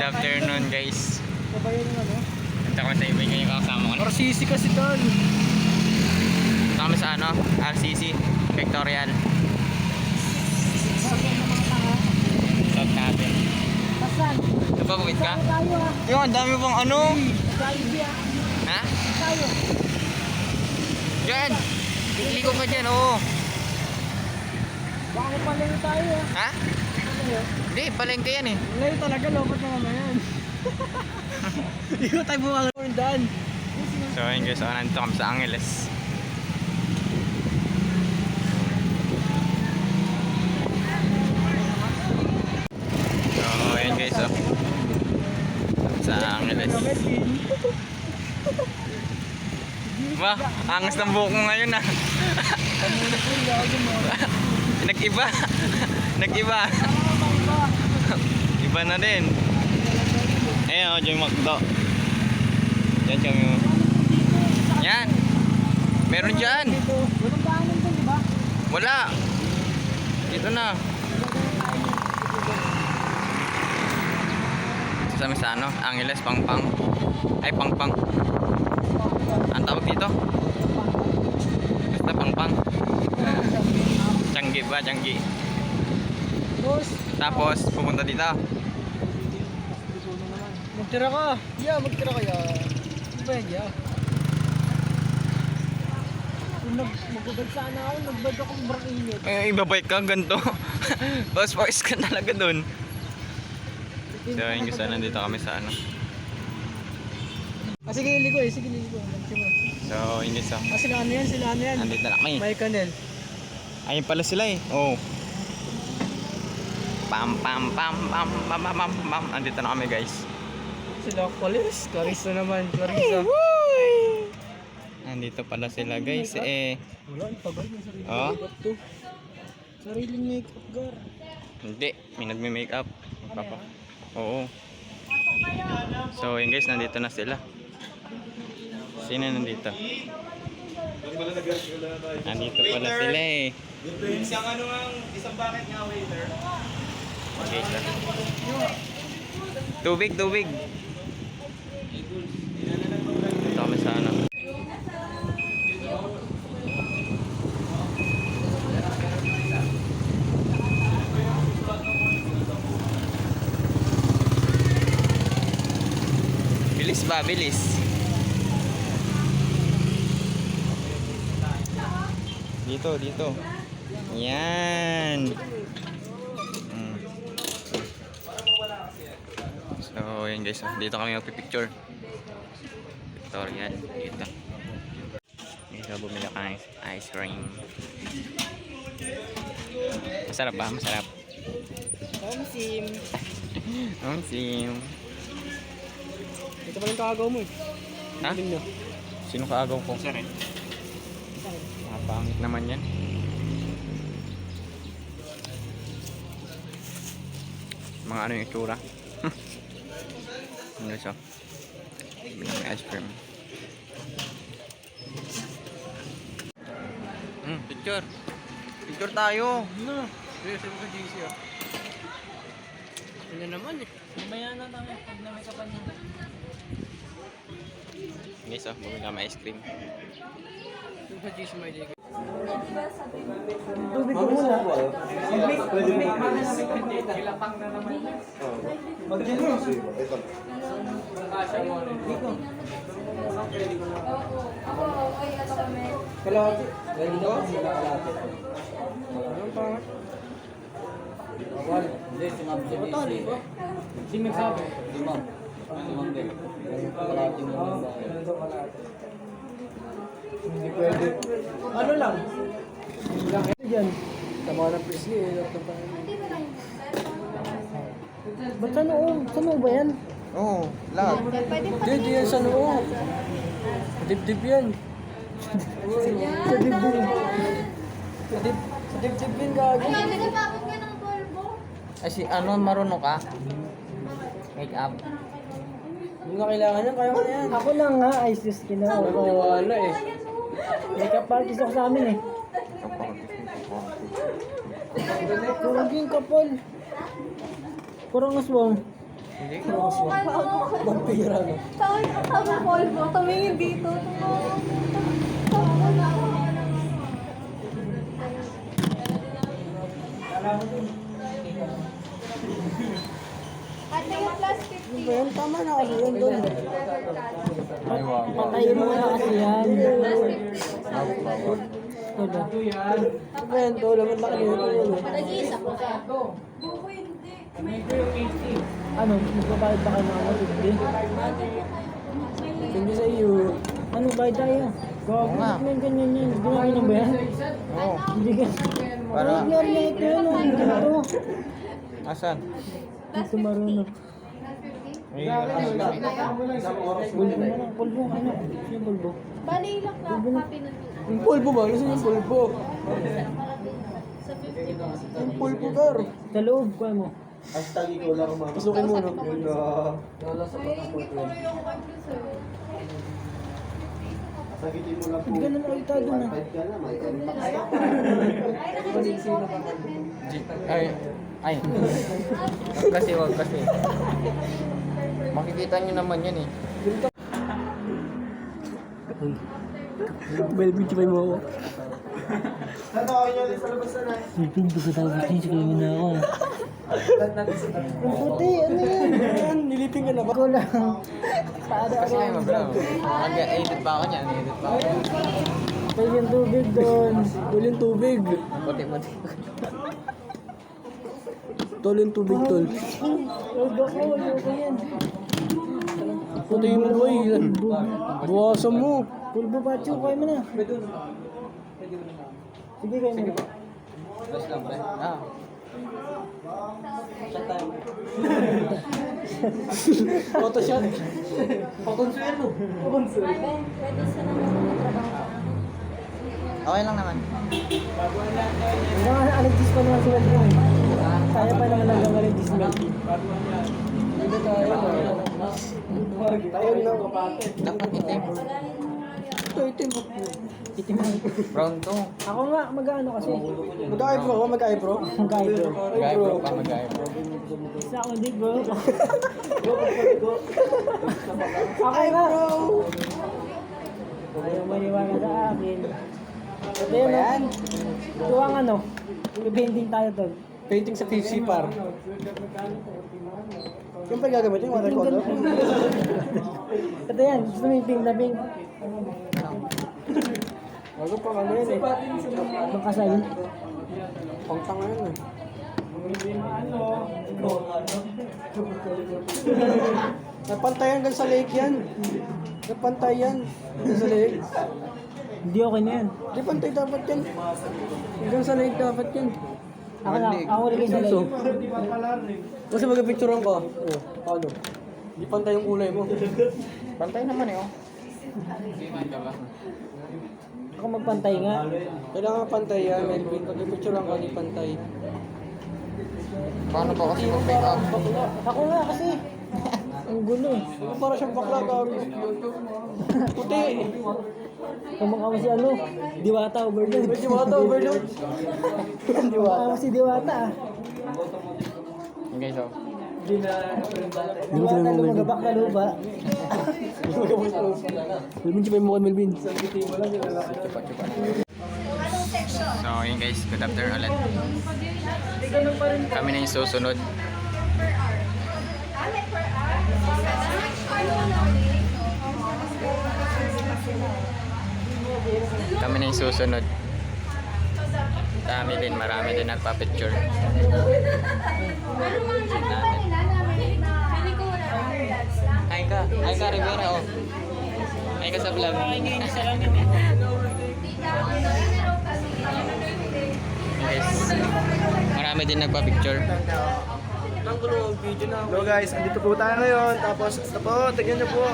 afternoon guys. Babayan ng ano? Punta kami sa iba yung kasama ko. RCC kasi tol. Punta kami sa ano? RCC Victorial. Stop natin. Pasan? Napabukit ka? Tayo ah. Yung ang dami pang ano? Tayo ah. Ha? Tayo. Diyan! Liko ka dyan, oo. Baka palayo tayo ah. Ha? Palayo? Hindi, palengke yan eh. Palayo talaga, lopot na naman yan. Hindi ko tayo bumang daan. So ayun guys, nandito kami sa Angeles. So ayun guys, oh. Sa Angeles. Wah, angas ng buhok mo ngayon ah. Nag-iba. Nag-iba. Iba na din. Ayan o, dyan yung makdo. Dyan kami. Yan. Meron dyan. Walang daanan dyan, di ba? Wala. Dito na. Kasama sa ano? Angeles, Pangpang. Ay, Pangpang. Ang tawag dito? Basta Pangpang. Changi ba? Changi. Tapos, pupunta dito. Magtira ka. Yeah, magtira ka. Ano ba yan, yeah? Kung magbabad sana ako, nagbad ako sobrang init. Ay, ibabike ka, ganito. Pause ka talaga dun. So, yun gusto, nandito kami sa ano. Ah, sige, ligo eh. Sige, ligo. So, yun gusto. Ah, sila ano yan? Sila ano yan? Nandito na kami. May kanel. Ayun pala sila eh. Oh. Pam pam pam pam pam pam pam pam. Nandito na kami guys. Sila polis. Karisa naman. Karisa. Nandito pala sila guys eh. Wala, ang tagal ng sariling Oh. makeup to. Sariling makeup, gar. Hindi, may nagme-makeup. Papa. Oo. So, yun guys, nandito na sila. Sino nandito? Nandito pala sila eh. Isang ano ang isang bucket nga waiter. Okay, sir. Tubig, tubig. Ito kami sa ano. Bilis ba? Bilis. Dito, dito. Yan. So, yun guys. Dito kami magpipicture. Victorial. Dito. Dito bumili ka ng ice cream. Masarap ba? Masarap. Omsim. Sim. Ito pa yung kakagaw mo eh. Ha? Tingin nyo. Sino kaagaw ko? Isa rin. Pangit naman yan. Mga ano yung itsura. Ano siya? Bilang ice cream. Picture. Picture tayo. Ano? Seryoso mo ka JC ah. Ano naman eh. Mamaya na tayo pag namikapan niya. Guys, bumili kami ice cream. Ito sa JC may digay. Tubig ko muna. Kilapang na naman. Mag-generous. Ito. Ako, okay, ano kami? Kalahati. Ready ko? Kalahati. Anong pangat? Hindi, sinabi sa Matali DC. ba? Sino nagsabi? Limang. Limang din. Kalahati mo yung bahay. Hindi pwede. Ano lang? Lang yan. Tama ng presyo eh. Hindi ba lang yung Ba't sa noo? Sa noo ba yan? Oo, lahat. pwede pa Hindi, di yan sa noo. Dibdib yan. Sa dibdib. Sa dibdib yan gagi. Ay, nagpapakit ka ng polvo. Ay, si ano, marunong ka? Make up. Hindi na kailangan yan, kaya ko na yan. Ako lang nga, ice juice kina. Wala eh. Makeup artist ako sa amin eh. Kurang yung kapal. Kurang aswang. Hindi. Vampira, no? Sabi polvo, tumingin dito. Ate yung plus 50. Ba yan? Tama na kasi yan doon. Ay, wow. Patayin mo na kasi yan. Ano ba yan? Ito naman laki nito. Nag-iisa ko ka. Ano? Magbabayad pa kayo mga matindi? Hindi sa iyo. Ano bayad tayo? Oo nga. May ganyan yan. Ginagawa ba yan? Oo. Hindi ka. Para, Nangyari na ito yan. Dito. asan? Dito marunong. May ano lang. Pulbo na lang. Pulbo. Ano? Yung pulbo. Bali lang na, copy nun. Yung pulbo ba? Ano yung pulbo? Sa 50. Yung pulbo gar. Sa loob. Kuha mo. Hashtag ikaw lang mama. Pasukin mo no. Yun na. Wala sa Sagitin mo lang po. Hindi ka na nakita doon ah. Kahit ka na, may Ay. Wag kasi. Makikita nyo naman yan eh. Melvin, chipay mo ako. Tatawagin nyo ulit sa labas na. Melvin, pagkatawag ko siya, chipay mo na ako. Ang puti, ano yan? Ayan, nilipin ka na ba? Ko lang. Kasi ay mag-vlog. Mag-edit pa ako niyan. Edit pa ako. Pwede yung tubig doon. Tol yung tubig. Puti. Tol yung tubig, tol. Huwag ako yan. Puti mo boy. Buwasan mo. Pulbo pacho, kaya mo na. Sige, kaya mo. Tapos lang, pre. Shot tayo. Photoshop. Pakonsuelo. Pwede sa naman sa trabaho. Okay lang naman. Hanggang aligis pa naman sila dito. Kaya pa naman hanggang aligis na. Hindi tayo. Tayo na. Dapat itim. Ito, itim. Itim. Brown to. Ako nga, mag-ano kasi. Mag-eyebrow ka, mag-eyebrow? Mag-eyebrow. Mag-eyebrow ka, mag-eyebrow. Isa ako hindi, bro. Ako nga. Ayaw maniwala sa akin. Ito yun, yan. Ito ang ano. Painting tayo to. Painting sa PC par. Yung pa gagamit yung watercolor? Ito yan. Gusto mo yung pink na pink. Bago pa ano yan eh. Magkasal. Pangtanga yan eh. Napantay hanggang sa lake yan. Napantay yan. Hanggang sa lake. Hindi okay na yan. Hindi pantay dapat yan. Hanggang sa lake dapat yan. Ako lagi sa lake. Kasi mag-picturean ka. Paano? Hindi pantay yung kulay mo. Pantay naman eh, oh. Ako magpantay nga. Kailangan pantay yan, Melvin. Pag picturean ka, hindi pantay. Paano ba kasi mag-make up? Ako nga kasi. Ang gulo eh. Para siyang bakla gago. Puti. Kumaka mo si ano? Diwata overload. Diwata overload. Kumaka mo si Diwata ah. Okay, so. Diwata lumagabak na lupa. Melvin, chipay mo kay Melvin. So, yun guys. Good afternoon ulit. Kami na yung susunod. Kami na yung susunod. Dami din, marami din nagpa-picture. Ay ka Rivera, oh. Ay ka sa vlog. Guys, marami din nagpa-picture. Hello guys, andito po tayo ngayon. Tapos ito po, tignan nyo po.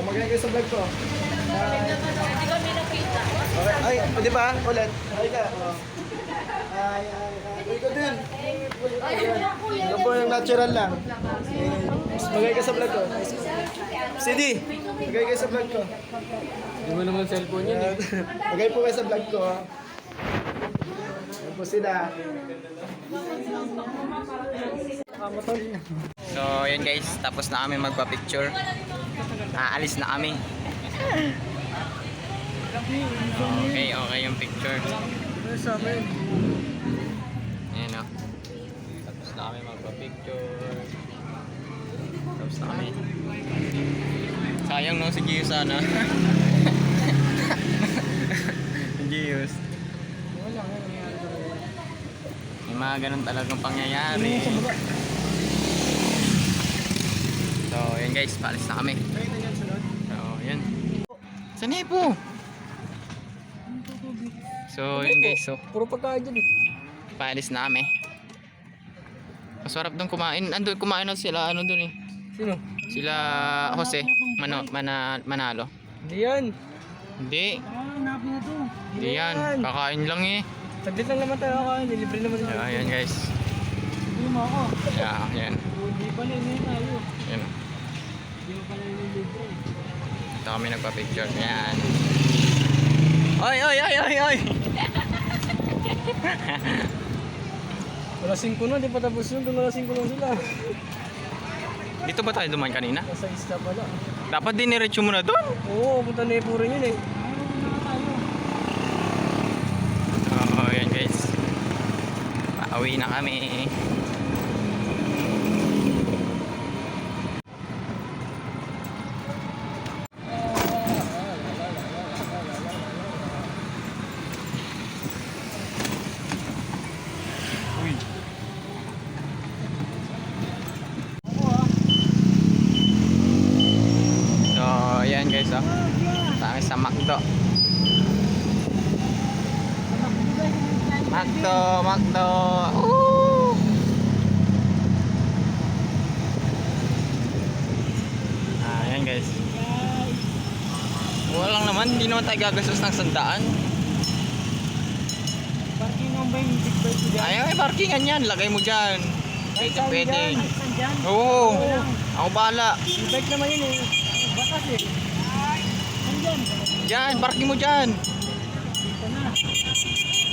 Magaling kayo sa vlog ko. Okay, ay, pwede ba? Ulit. Ay ka. Ay. Ito din. Ito po yung natural lang. Magaling ka sa vlog ko. CD, magaling kayo sa vlog ko. Hindi mo naman cellphone yun eh. Magaling po kayo sa vlog ko. Yan po sila. Kamatol. So, yun guys, tapos na kami magpa-picture. Aalis na kami. Okay, okay yung picture. Ano sa amin? Ayan o. Tapos na kami magpa-picture. Tapos na kami. Sayang no, si Gius sana. Si Gius. Wala nga nangyayari talaga. May mga ganun talagang pangyayari. So, yun guys, paalis na kami. So, yun. Sanipo! So, yun guys, so, Puro pagkain dyan eh. paalis na kami. Masarap doon kumain. Andun, kumain na sila, ano doon eh. Sino? Sila Jose, Manalo. Hindi yan. Hindi, Hanapin na to. hindi yan. Kakain lang eh. Saglit lang naman tayo kakain. Libre naman So, tayo. ayan guys. Hindi mo ako. Yeah, yan. Hindi pala yun tayo. Yan. Hindi mo pala yun libre. Ito kami nagpa-picture. Yan. Oy, oy, oy, oy, oy! Wala 5 na, di pa tapos yun. Doon wala 5 lang sila. Dito ba tayo dumaan kanina? Nasa isla pala. Dapat diniretso mo na doon. Oo, punta na rin yun eh. Oo, yan guys. Pauwi na kami. Uy. So, ayan guys, oh. Tayo sa McDo. McDo, McDo. Woo! Ayan guys. Walang naman, hindi naman tayo gagastos ng 100. Parking naman ba yung big bike ko dyan? Ay, may parkingan yan. Lagay mo dyan. Pwede, pwede. Saan dyan? Oo. Ako bahala. Yung bike naman yun eh. Batas eh. Saan dyan? Dyan, parking mo dyan. Dito na.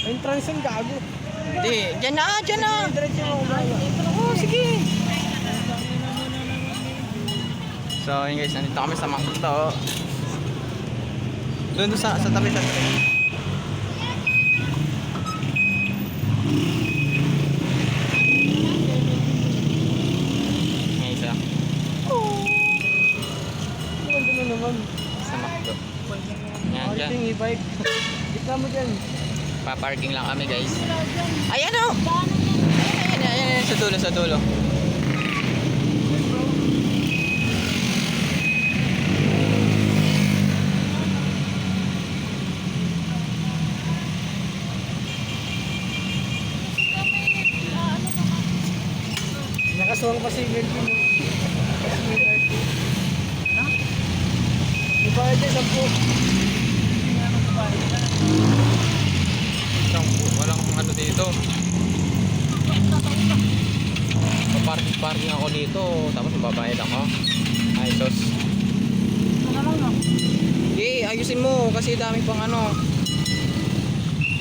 Entrance yung gago. Hindi, dyan na, dyan na. Diretso mo ako. Oo, sige. So, yun guys, nandito kami sa McDo. Doon sa tabi. Ngayon siya. Ano na naman? Sa McDo. Yan, Ito dyan. yung e-bike. Gitna mo dyan. Pa-parking lang kami guys. Ayan o! Ayan, sa dulo. Nakasawang pa si Gert mo. Di ba dyan, 10? Walang ano dito. Parking ako dito. Tapos babayad ako. Ay, sos. Okay, ayusin mo. Kasi dami pang ano.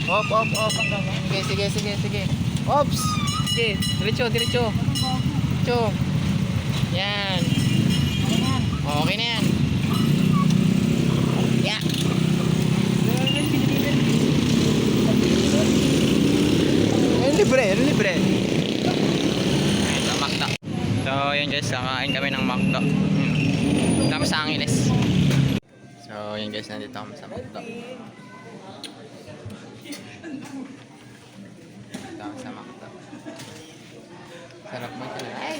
Op. Sige. Ops! Sige, diretso. Yan. Okay na yan. Yeah. Libre. Ayun, sa McDo. So, yun guys, kakain kami ng McDo. Kami sa Angeles. So, yun guys, nandito kami sa McDo. Nandito kami sa McDo. Sarap mo ito. Ay!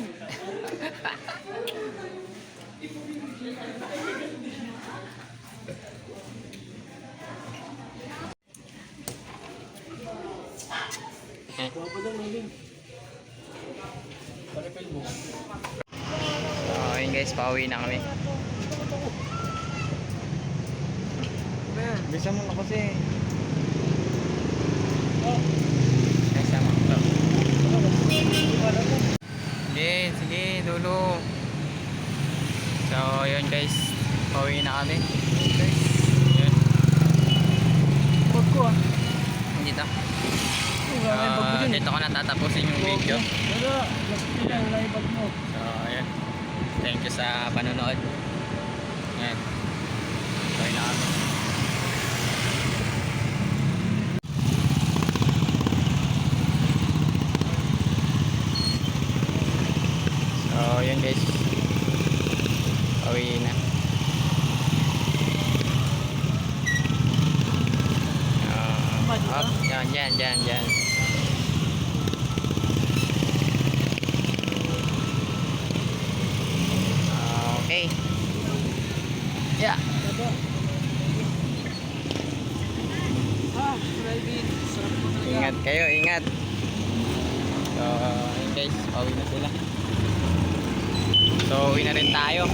So, ayun guys, pauwi na kami. Bisa mo na kasi. Ay, sama ko. Sige, dulo. So, ayun guys, pauwi na kami. Yun. Huwag ko ah. Dito. Dito ko na tatapusin yung video. So, ayun. Thank you sa panonood. Ayan. Bye na kami. So, yun guys. Uwi na. Up, yan. Okay. Yeah. Ingat kayo, ingat. So, yun guys, pauwi na sila. So, uwi na rin tayo.